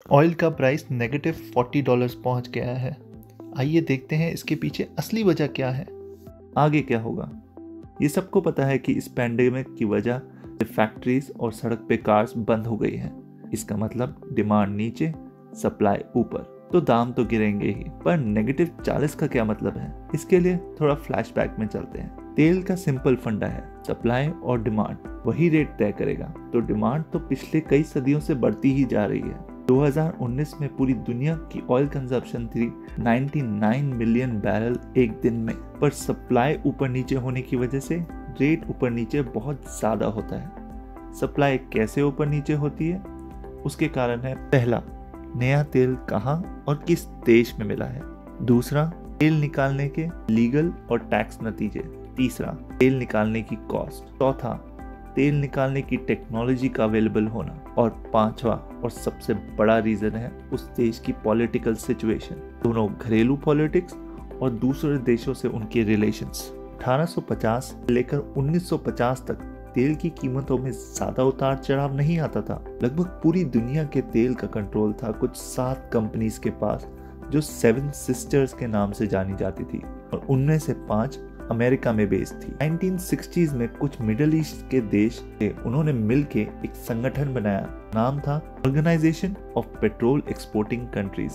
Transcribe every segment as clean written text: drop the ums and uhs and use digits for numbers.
Oil का price -$40 पहुंच गया है। आइए देखते हैं इसके पीछे असली वजह क्या है। आगे क्या होगा ये सबको पता है कि इस पैंडेमिक की वजह से फैक्ट्रीज और सड़क पे कार्स बंद हो गई हैं। इसका मतलब डिमांड नीचे, सप्लाई ऊपर, तो दाम तो गिरेंगे ही। पर -40 का क्या मतलब है? इसके लिए थोड़ा फ्लैशबैक में चलते हैं। तेल का सिंपल फंडा है, सप्लाई और डिमांड वही रेट तय करेगा। तो डिमांड तो पिछले कई सदियों से बढ़ती ही जा रही है। 2019 में पूरी दुनिया की ऑयल कंजप्शन थी 99 मिलियन बैरल एक दिन में, पर सप्लाई ऊपर नीचे होने की वजह से रेट ऊपर नीचे बहुत ज्यादा होता है। सप्लाई कैसे ऊपर नीचे होती है? उसके कारण है, पहला, नया तेल कहां और किस देश में मिला है। दूसरा, तेल निकालने के लीगल और टैक्स नतीजे। तीसरा, तेल निकालने की कॉस्ट। चौथा, तेल निकालने की टेक्नोलॉजी का अवेलेबल होना। और पांचवा और सबसे बड़ा रीजन है उस देश की पॉलिटिकल सिचुएशन, दोनों घरेलू पॉलिटिक्स और दूसरे देशों से उनके रिलेशंस। 1850 लेकर 1950 तक तेल की कीमतों में ज्यादा उतार चढ़ाव नहीं आता था। लगभग पूरी दुनिया के तेल का कंट्रोल था कुछ 7 कंपनीज के पास, जो 7 सिस्टर्स के नाम से जानी जाती थी, और उनमें से 5 अमेरिका में बेस्ड थी। 1960s में कुछ मिडिल ईस्ट के देश थे, उन्होंने मिलके एक संगठन बनाया, नाम था organization of petrol exporting countries,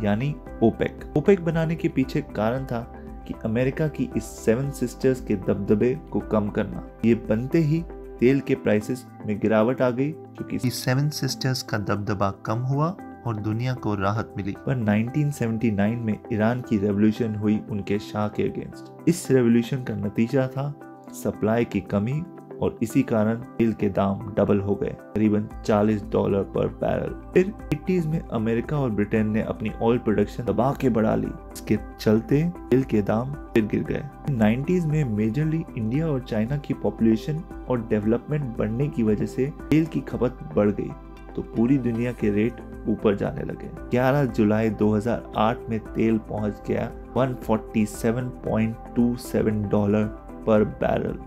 यानी ओपेक। ओपेक बनाने के पीछे कारण था कि अमेरिका की इस 7 सिस्टर्स के दबदबे को कम करना। ये बनते ही तेल के प्राइसेस में गिरावट आ गई, क्योंकि इस 7 सिस्टर्स का दबदबा कम हुआ और दुनिया को राहत मिली। पर 1979 में ईरान की रेवोल्यूशन हुई उनके शाह के अगेंस्ट। इस रेवोल्यूशन का नतीजा था सप्लाई की कमी, और इसी कारण तेल के दाम डबल हो गए, करीबन $40 पर बैरल। फिर 80s में अमेरिका और ब्रिटेन ने अपनी ऑयल प्रोडक्शन दबा के बढ़ा ली। इसके चलते तेल के दाम फिर गिर गए। 90s में मेजरली इंडिया और चाइना की पॉपुलेशन और डेवलपमेंट बढ़ने की वजह से तेल की खपत बढ़ गई, तो पूरी दुनिया के रेट ऊपर जाने लगे। 11 जुलाई 2008 में तेल पहुंच गया $147.27 पर बैरल।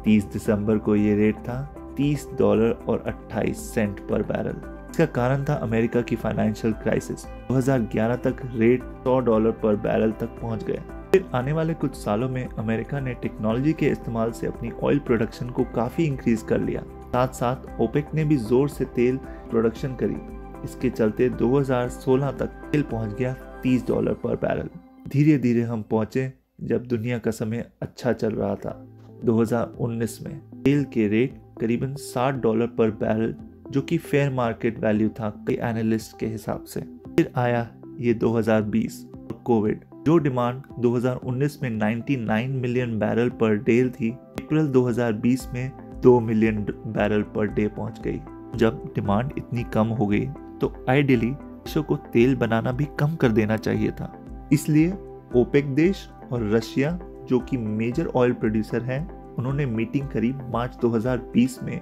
30 दिसंबर को ये रेट था $30.28 पर बैरल। इसका कारण था अमेरिका की फाइनेंशियल क्राइसिस। 2011 तक रेट $100 पर बैरल तक पहुंच गए। फिर आने वाले कुछ सालों में अमेरिका ने टेक्नोलॉजी के इस्तेमाल से अपनी ऑयल प्रोडक्शन को काफी इंक्रीज कर लिया। साथ साथ ओपेक ने भी जोर से तेल प्रोडक्शन करी। इसके चलते 2016 तक तेल पहुंच गया $30 पर बैरल। धीरे धीरे हम पहुंचे जब दुनिया का समय अच्छा चल रहा था। 2019 में तेल के रेट करीबन $60 पर बैरल, जो कि फेयर मार्केट वैल्यू था कई एनालिस्ट के हिसाब से। फिर आया ये 2020 और कोविड। जो डिमांड 2019 में 99 मिलियन बैरल पर डे थी, अप्रैल 2020 में 2 मिलियन बैरल पर डे पहुंच गई। जब डिमांड इतनी कम हो गई तो आइडियली देशों को तेल बनाना भी कम कर देना चाहिए था। इसलिए ओपेक देश और रशिया, जो कि मेजर ऑयल प्रोड्यूसर हैं, उन्होंने मीटिंग करी मार्च 2020 में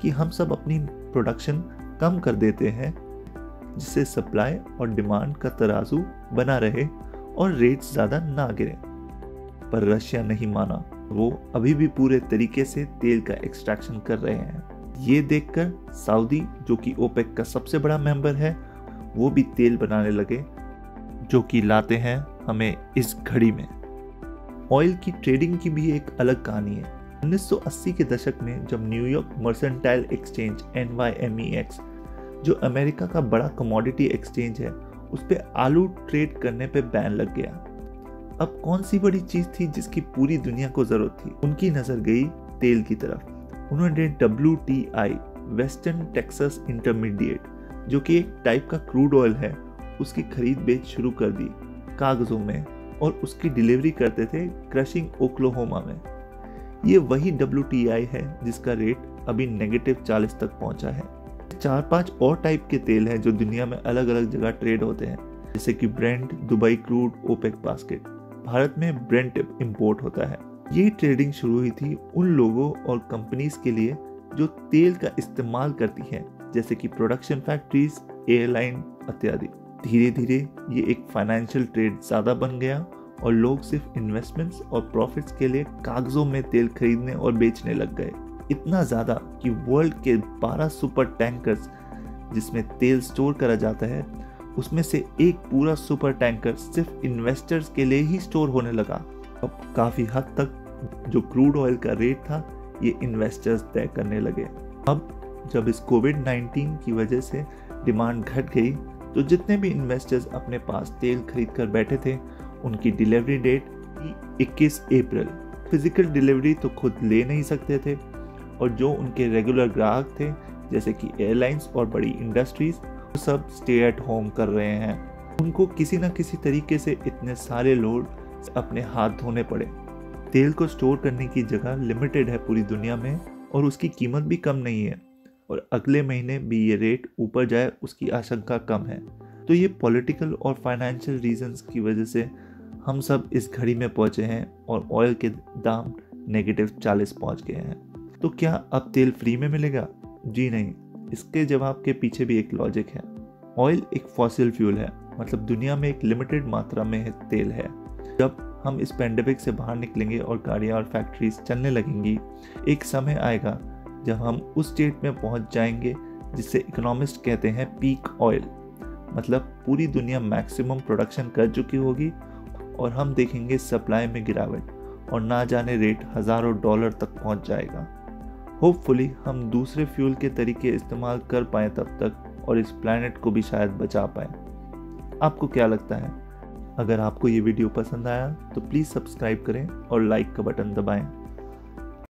कि हम सब अपनी प्रोडक्शन कम कर देते हैं, जिससे सप्लाई और डिमांड का तराजू बना रहे और रेट्स ज्यादा ना गिरे। पर रशिया नहीं माना। वो अभी भी पूरे तरीके से तेल का एक्सट्रैक्शन कर रहे हैं। ये देखकर सऊदी, जो कि ओपेक का सबसे बड़ा मेंबर है, वो भी तेल बनाने लगे, जो कि लाते हैं हमें इस घड़ी में। ऑयल की ट्रेडिंग की भी एक अलग कहानी है। 1980 के दशक में जब न्यूयॉर्क मर्सेंटाइल एक्सचेंज NYMEX, जो अमेरिका का बड़ा कमोडिटी एक्सचेंज है, उस पे आलू ट्रेड करने पे बैन लग गया। अब कौन सी बड़ी चीज थी जिसकी पूरी दुनिया को जरूरत थी? उनकी नजर गई तेल की तरफ। उन्होंने WTI, वेस्टर्न टेक्सास इंटरमीडिएट, जो कि एक टाइप का क्रूड ऑयल है, उसकी खरीद बेच शुरू कर दी कागजों में, और उसकी डिलीवरी करते थे क्रशिंग ओक्लाहोमा में। ये वही WTI है जिसका रेट अभी -40 तक पहुंचा है। 4-5 और टाइप के तेल हैं जो दुनिया में अलग अलग जगह ट्रेड होते हैं, जैसे कि Brent, Dubai crude, OPEC basket. Bharat में ब्रेंट इंपोर्ट होता है। ये ट्रेडिंग शुरू हुई थी उन लोगों और कंपनीज के लिए जो तेल का इस्तेमाल करती हैं, जैसे कि प्रोडक्शन फैक्ट्रीज, एयरलाइन इत्यादि। धीरे धीरे ये एक फाइनेंशियल ट्रेड ज्यादा बन गया और लोग सिर्फ इन्वेस्टमेंट्स और प्रॉफिट्स के लिए कागजों में तेल खरीदने और बेचने लग गए। इतना ज्यादा कि वर्ल्ड के 12 सुपर टैंकर्स जिसमें तेल स्टोर करा जाता है, उसमें से एक पूरा सुपर टैंकर सिर्फ इन्वेस्टर्स के लिए ही स्टोर होने लगा। अब काफ़ी हद तक जो क्रूड ऑयल का रेट था ये इन्वेस्टर्स तय करने लगे। अब जब इस कोविड-19 की वजह से डिमांड घट गई तो जितने भी इन्वेस्टर्स अपने पास तेल खरीद कर बैठे थे उनकी डिलीवरी डेट थी 21 अप्रैल। फिजिकल डिलीवरी तो खुद ले नहीं सकते थे और जो उनके रेगुलर ग्राहक थे जैसे कि एयरलाइंस और बड़ी इंडस्ट्रीज वो सब स्टे एट होम कर रहे हैं। उनको किसी न किसी तरीके से इतने सारे लोड अपने हाथ धोने पड़े। तेल को स्टोर करने की जगह लिमिटेड है पूरी दुनिया में और उसकी कीमत भी कम नहीं है और अगले महीने भी ये रेट ऊपर जाए उसकी आशंका कम है। तो ये पॉलिटिकल और फाइनेंशियल रीजंस की वजह से हम सब इस घड़ी में पहुंचे हैं और ऑयल के दाम -40 पहुंच गए हैं। तो क्या अब तेल फ्री में मिलेगा? जी नहीं, इसके जवाब के पीछे भी एक लॉजिक है। ऑयल एक फॉसिल फ्यूल है, मतलब दुनिया में एक लिमिटेड मात्रा में तेल है। जब हम इस पेंडेमिक से बाहर निकलेंगे और गाड़ियाँ और फैक्ट्रीज चलने लगेंगी, एक समय आएगा जब हम उस स्टेट में पहुंच जाएंगे जिसे इकोनॉमिस्ट कहते हैं पीक ऑयल, मतलब पूरी दुनिया मैक्सिमम प्रोडक्शन कर चुकी होगी और हम देखेंगे सप्लाई में गिरावट और ना जाने रेट हज़ारों डॉलर तक पहुंच जाएगा। होपफुली हम दूसरे फ्यूल के तरीके इस्तेमाल कर पाएँ तब तक और इस प्लैनेट को भी शायद बचा पाएँ। आपको क्या लगता है? अगर आपको ये वीडियो पसंद आया तो प्लीज़ सब्सक्राइब करें और लाइक का बटन दबाएं।